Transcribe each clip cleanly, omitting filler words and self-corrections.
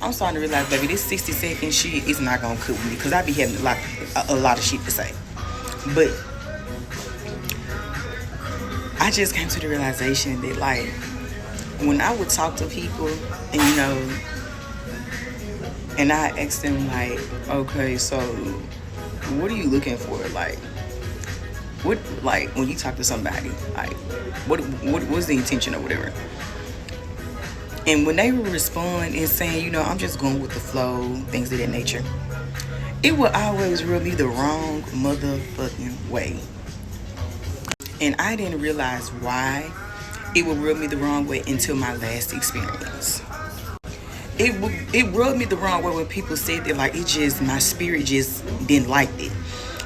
I'm starting to realize, baby, this 60-second shit is not gonna cook me because I be having a lot of shit to say. But I just came to the realization that, like, when I would talk to people and, and I ask them, like, okay, so what are you looking for? Like, what, like, when you talk to somebody, like, what's the intention or whatever? And when they would respond and saying, I'm just going with the flow, things of that nature, it will always rub me the wrong motherfucking way. And I didn't realize why it would rub me the wrong way until my last experience. It rubbed me the wrong way when people said that, like, my spirit just didn't like it.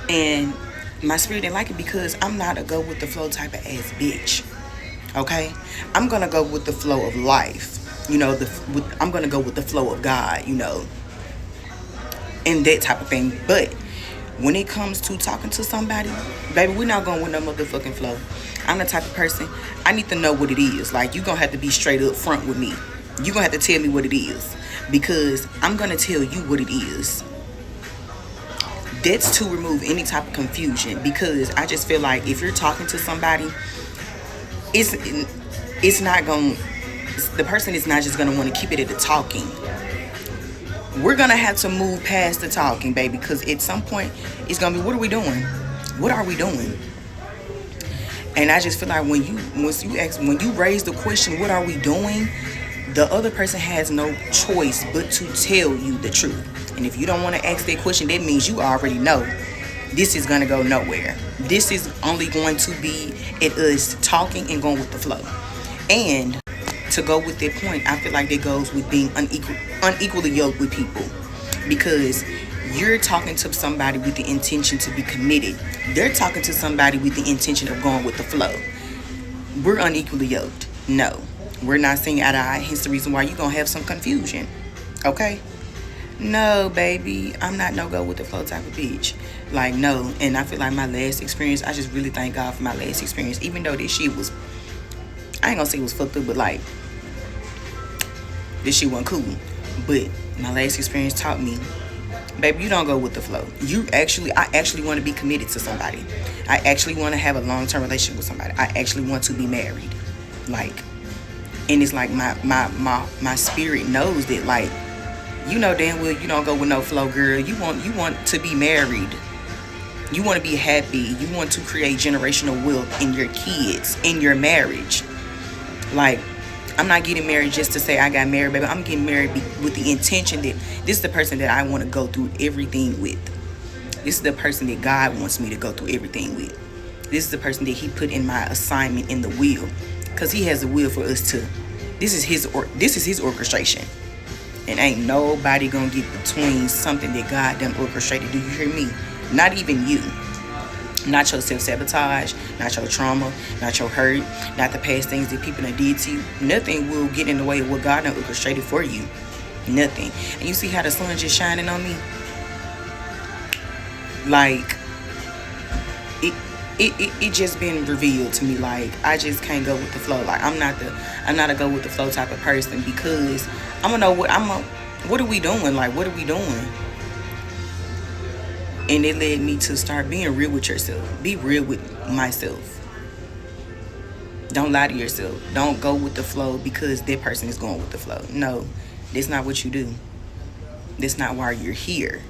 And my spirit didn't like it because I'm not a go with the flow type of ass bitch. Okay? I'm gonna go with the flow of life. I'm gonna go with the flow of God, and that type of thing. But when it comes to talking to somebody, baby, we're not going with no motherfucking flow. I'm the type of person, I need to know what it is. Like, you're gonna have to be straight up front with me. You're gonna have to tell me what it is, because I'm gonna tell you what it is. That's to remove any type of confusion, because I just feel like if you're talking to somebody, it's not gonna, the person is not just gonna want to keep it at the talking. We're gonna have to move past the talking, baby, because at some point it's gonna be, what are we doing? What are we doing? And I just feel like when you raise the question, what are we doing? The other person has no choice but to tell you the truth. And if you don't want to ask that question, that means you already know this is gonna go nowhere. This is only going to be at us talking and going with the flow. And to go with that point, I feel like that goes with being unequally yoked with people, because you're talking to somebody with the intention to be committed. They're talking to somebody with the intention of going with the flow. We're unequally yoked. No, we're not seeing eye to eye. Hence the reason why you're gonna have some confusion. Okay? No, baby, I'm not no go with the flow type of bitch. Like, no. And I feel like my last experience, I just really thank God for my last experience, even though this shit was, I ain't gonna say it was fucked up, but like, this shit wasn't cool. But my last experience taught me, baby, you don't go with the flow. I actually want to be committed to somebody. I actually want to have a long-term relationship with somebody. I actually want to be married. Like, and it's like my spirit knows that, like, damn well you don't go with no flow, girl. You want to be married. You want to be happy. You want to create generational wealth in your kids, in your marriage. Like, I'm not getting married just to say I got married, baby. I'm getting married with the intention that this is the person that I want to go through everything with. This is the person that God wants me to go through everything with. This is the person that He put in my assignment in the will, because He has a will for us too. This is His orchestration, and ain't nobody gonna get between something that God done orchestrated. Do you hear me? Not even you. Not your self-sabotage, not your trauma, not your hurt, not the past things that people done did to you. Nothing will get in the way of what God done orchestrated for you. Nothing. And you see how the sun just shining on me? Like, it just been revealed to me. Like, I just can't go with the flow. Like, I'm not a go with the flow type of person, because I'm gonna know what are we doing? Like, what are we doing? And it led me to start being real with yourself. Be real with myself. Don't lie to yourself. Don't go with the flow because that person is going with the flow. No, that's not what you do. That's not why you're here.